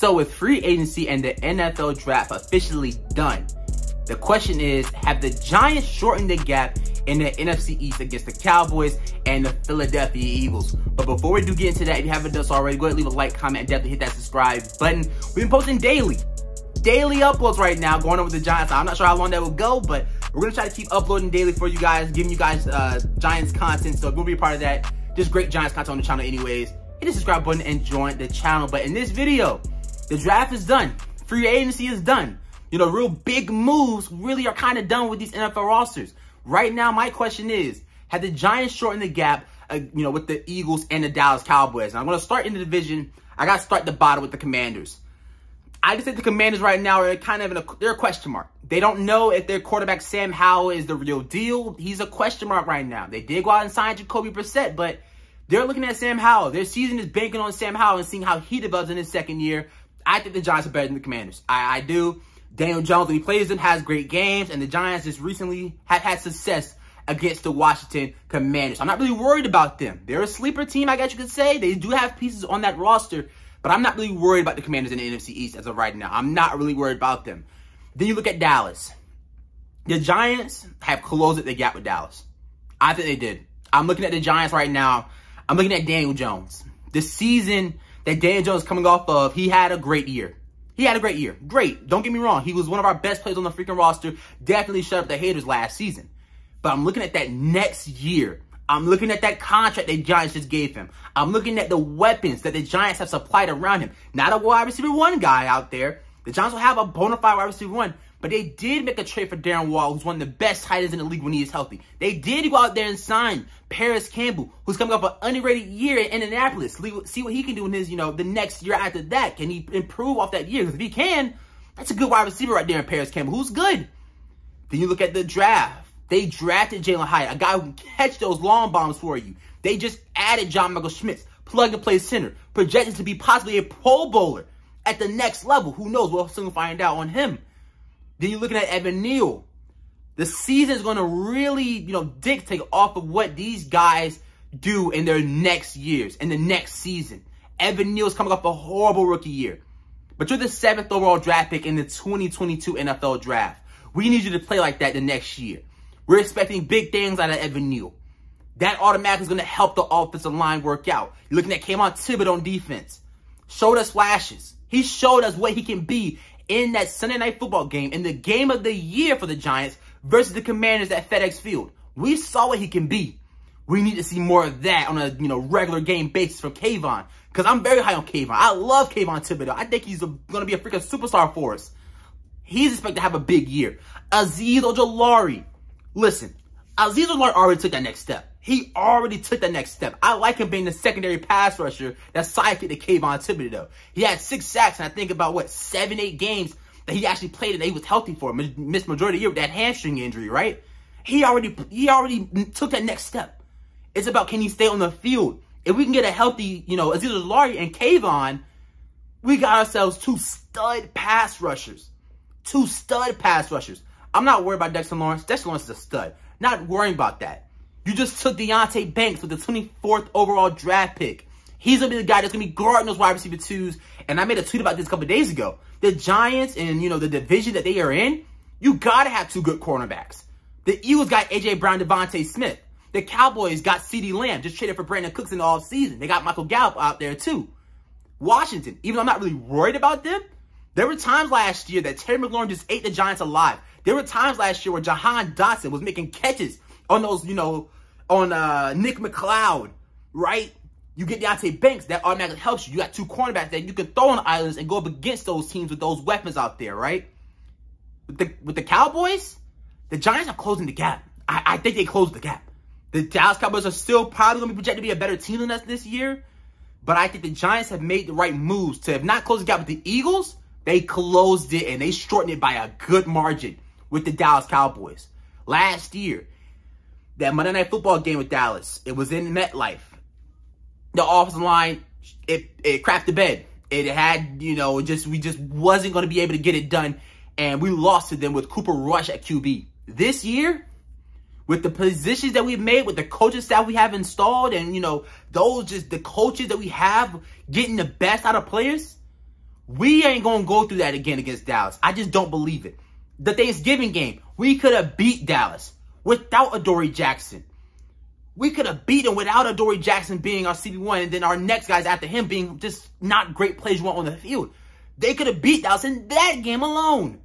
So with free agency and the NFL draft officially done, the question is, have the Giants shortened the gap in the NFC East against the Cowboys and the Philadelphia Eagles? But before we do get into that, if you haven't done so already, go ahead and leave a like, comment, and definitely hit that subscribe button. We've been posting daily uploads right now going on with the Giants. I'm not sure how long that will go, but we're going to try to keep uploading daily for you guys, giving you guys Giants content. So if you want to be a part of that, just great Giants content on the channel anyways, hit the subscribe button and join the channel. But in this video, the draft is done. Free agency is done. You know, real big moves really are kind of done with these NFL rosters. Right now, my question is, have the Giants shortened the gap, with the Eagles and the Dallas Cowboys? And I'm going to start in the division. I got to start the bottom with the Commanders. I just think the Commanders right now are kind of they're a question mark. They don't know if their quarterback Sam Howell is the real deal. He's a question mark right now. They did go out and sign Jacoby Brissett, but they're looking at Sam Howell. Their season is banking on Sam Howell and seeing how he develops in his second year. I think the Giants are better than the Commanders. I do. Daniel Jones, when he plays them, has great games, and the Giants just recently have had success against the Washington Commanders. I'm not really worried about them. They're a sleeper team, I guess you could say. They do have pieces on that roster, but I'm not really worried about the Commanders in the NFC East as of right now. I'm not really worried about them. Then you look at Dallas. The Giants have closed the gap with Dallas. I think they did. I'm looking at the Giants right now. I'm looking at Daniel Jones. The season that Daniel Jones is coming off of, he had a great year. He had a great year. Great. Don't get me wrong. He was one of our best players on the freaking roster. Definitely shut up the haters last season. But I'm looking at that next year. I'm looking at that contract the Giants just gave him. I'm looking at the weapons that the Giants have supplied around him. Not a wide receiver one guy out there. The Giants will have a bona fide wide receiver one. But they did make a trade for Darren Waller, who's one of the best tight ends in the league when he is healthy. They did go out there and sign Paris Campbell, who's coming off an underrated year in Indianapolis. See what he can do in his, the next year after that. Can he improve off that year? Because if he can, that's a good wide receiver right there in Paris Campbell, who's good. Then you look at the draft. They drafted Jalen Hyatt, a guy who can catch those long bombs for you. They just added John Michael Schmitz, plug-and-play center, projected to be possibly a Pro Bowler at the next level. Who knows? We'll soon find out on him. Then you're looking at Evan Neal. The season is going to really, dictate off of what these guys do in their next years, in the next season. Evan Neal's coming off a horrible rookie year. But you're the 7th overall draft pick in the 2022 NFL draft. We need you to play like that the next year. We're expecting big things out of Evan Neal. That automatically is going to help the offensive line work out. You're looking at Kayvon Thibodeau on defense. Showed us flashes. He showed us what he can be in that Sunday Night Football game, in the game of the year for the Giants versus the Commanders at FedEx Field. We saw what he can be. We need to see more of that on a regular game basis from Kayvon, because I'm very high on Kayvon. I love Kayvon Thibodeau. I think he's going to be a freaking superstar for us. He's expected to have a big year. Azeez Ojulari. Listen, Azeez Ojulari already took that next step. He already took that next step. I like him being the secondary pass rusher that's sidekick to Kayvon Thibodeau. He had 6 sacks, and I think about, 7, 8 games that he actually played and that he was healthy for. Missed majority of the year with that hamstring injury, right? He already took that next step. It's about, can he stay on the field? If we can get a healthy, Azeez Ojulari and Kayvon, we got ourselves 2 stud pass rushers. 2 stud pass rushers. I'm not worried about Dexter Lawrence. Dexter Lawrence is a stud. Not worrying about that. You just took Deonte Banks with the 24th overall draft pick. He's going to be the guy that's going to be guarding those wide receiver 2s. And I made a tweet about this a couple of days ago. The Giants and, the division that they are in, you got to have 2 good cornerbacks. The Eagles got A.J. Brown, Devontae Smith. The Cowboys got CeeDee Lamb, just traded for Brandon Cooks in the offseason. They got Michael Gallup out there too. Washington, even though I'm not really worried about them, there were times last year that Terry McLaurin just ate the Giants alive. There were times last year where Jahan Dotson was making catches on those, on Nick McLeod, right? You get Deonte Banks, that automatically helps you. You got 2 cornerbacks that you can throw on the islands and go up against those teams with those weapons out there, right? With the Cowboys, the Giants are closing the gap. I think they closed the gap. The Dallas Cowboys are still probably going to be projected to be a better team than us this year. But I think the Giants have made the right moves to, if not close the gap with the Eagles, they closed it and they shortened it by a good margin with the Dallas Cowboys. Last year, that Monday Night Football game with Dallas, it was in MetLife. The offensive line, it crapped the bed. It had, we just wasn't going to be able to get it done. And we lost to them with Cooper Rush at QB. This year, with the positions that we've made, with the coaching staff we have installed, and, the coaches that we have getting the best out of players, We ain't going to go through that again against Dallas. I just don't believe it. The Thanksgiving game, we could have beat Dallas without Adoree Jackson. We could have beat him without Adoree Jackson being our CB1 and then our next guys after him being just not great players you want on the field. They could have beat Dallas in that game alone.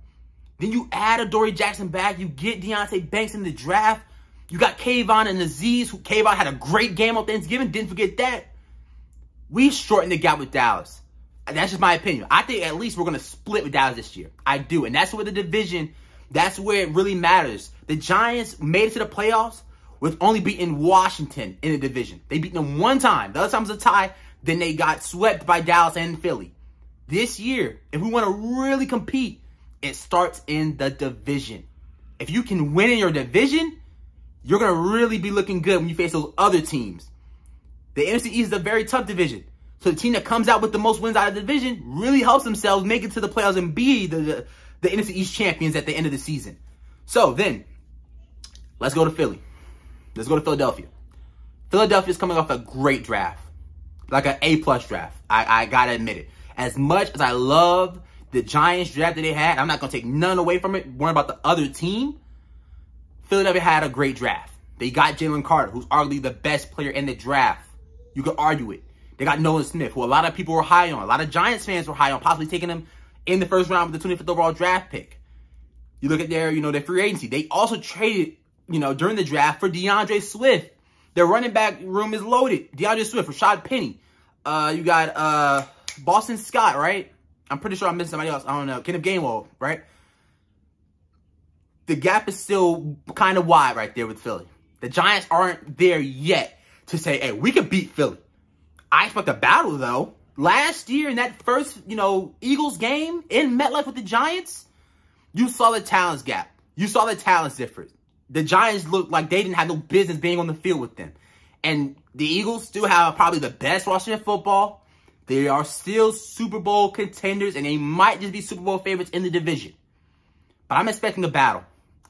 Then you add Adoree Jackson back. You get Deonte Banks in the draft. You got Kayvon and Azeez. Kayvon had a great game on Thanksgiving. Didn't forget that. We shortened the gap with Dallas. That's just my opinion. I think at least we're going to split with Dallas this year. I do. And that's where the division, that's where it really matters. The Giants made it to the playoffs with only beating Washington in the division. They beat them one time. The other time was a tie. Then they got swept by Dallas and Philly. This year, if we want to really compete, it starts in the division. If you can win in your division, you're going to really be looking good when you face those other teams. The NFC East is a very tough division. So the team that comes out with the most wins out of the division really helps themselves make it to the playoffs and be the NFC East champions at the end of the season. So then, let's go to Philly. Let's go to Philadelphia. Philadelphia's coming off a great draft. Like an A+ draft. I got to admit it. As much as I love the Giants draft that they had, I'm not going to take none away from it. Worrying about the other team. Philadelphia had a great draft. They got Jalen Carter, who's arguably the best player in the draft. You could argue it. They got Nolan Smith, who a lot of people were high on. A lot of Giants fans were high on, possibly taking him in the first round with the 25th overall draft pick. You look at their, their free agency. They also traded, during the draft for DeAndre Swift. Their running back room is loaded. DeAndre Swift, Rashad Penny. You got Boston Scott, right? I'm pretty sure I'm missing somebody else. I don't know. Kenneth Gainwell, right? The gap is still kind of wide right there with Philly. The Giants aren't there yet to say, hey, we can beat Philly. I expect a battle, though. Last year in that first, Eagles game in MetLife with the Giants, you saw the talents gap. You saw the talents difference. The Giants looked like they didn't have no business being on the field with them. And the Eagles still have probably the best roster in football. They are still Super Bowl contenders, and they might just be Super Bowl favorites in the division. But I'm expecting a battle.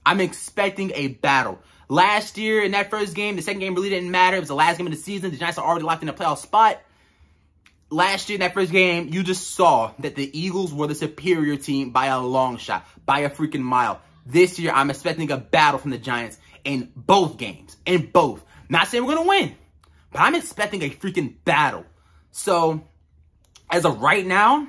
I'm expecting a battle. Last year, in that first game, the second game really didn't matter. It was the last game of the season. The Giants are already locked in a playoff spot. Last year, in that first game, you just saw that the Eagles were the superior team by a long shot, by a freaking mile. This year, I'm expecting a battle from the Giants in both games. In both. Not saying we're going to win, but I'm expecting a freaking battle. So, as of right now,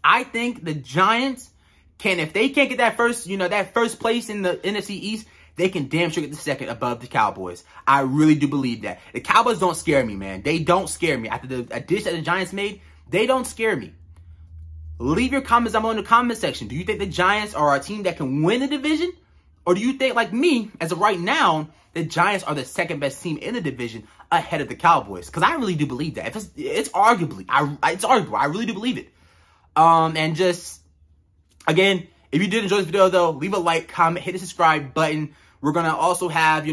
I think the Giants can, if they can't get that first, that first place in the NFC East, they can damn sure get the second above the Cowboys. I really do believe that. The Cowboys don't scare me, man. They don't scare me. After the addition that the Giants made, they don't scare me. Leave your comments down below in the comment section. Do you think the Giants are a team that can win the division? Or do you think, like me, as of right now, the Giants are the second best team in the division ahead of the Cowboys? Because I really do believe that. It's arguable. I really do believe it. And just, again, if you did enjoy this video, though, leave a like, comment, hit the subscribe button. We're going to also have,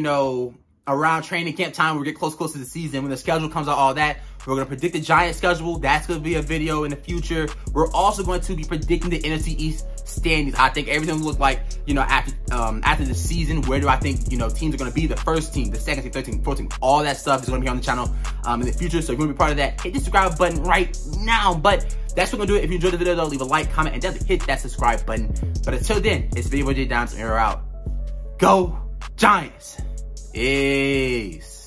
around training camp time, we get close to the season. When the schedule comes out, all that, we're going to predict the Giants schedule. That's going to be a video in the future. We're also going to be predicting the NFC East standings. I think everything will look like, after the season. Where do I think, teams are going to be? The first team, the second team, third team, fourth team. All that stuff is going to be on the channel in the future. So if you want to be part of that, hit the subscribe button right now. But that's what we're going to do it. If you enjoyed the video, though, leave a like, comment, and definitely hit that subscribe button. But until then, it's video with J Downs, and we're out. Go Giants! Peace.